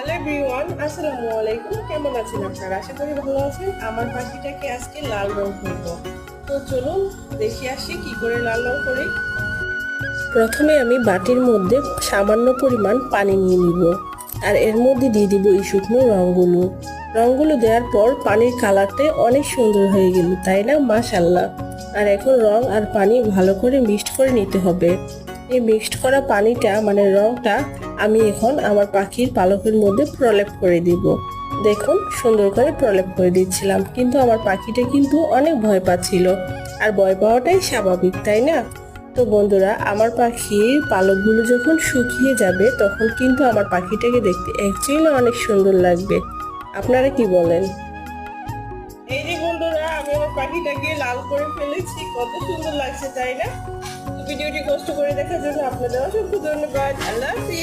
Hello everyone, আসসালামু আলাইকুম। কেমন আছেন আপনারা? আশা করি ভালো আছেন। আমার পাখিটাকে আজকে লাল রং করব। তো চলুন দেখে আসি কি করে লাল রং করি। প্রথমে আমি বাটির মধ্যে সামান্য পরিমাণ পানি নিয়ে নিব, আর এর মধ্যে দিয়ে দিব এই শুকনো রংগুলো দেওয়ার পর পানির কালারটা অনেক সুন্দর হয়ে গেল, তাই না? মাশাআল্লাহ। আর এখন রং আর পানি ভালো করে মিক্সড করে নিতে হবে। এই মিক্সড করা পানিটা মানে রংটা আমি এখন আমার পাখির পালকের মধ্যে প্রলেপ করে দিব। দেখুন সুন্দর করে প্রলেপ করে দিচ্ছিলাম, কিন্তু আমার পাখিটা কিন্তু অনেক ভয় পাচ্ছিল। আর ভয় পাওয়াটাই স্বাভাবিক, তাই না? তো বন্ধুরা, আমার পাখির পালকগুলো যখন শুকিয়ে যাবে তখন কিন্তু আমার পাখিটাকে দেখতে অ্যাকচুয়ালি অনেক সুন্দর লাগবে। আপনারা কি বলেন? এই যে বন্ধুরা, আমি আমার পাখিটাকে লাল করে ফেলেছি, কত সুন্দর লাগছে, তাই না? ভিডিওটি কষ্ট করে দেখার জন্য আপনাদের অসংখ্য ধন্যবাদ। আল্লাহ হাফিজ।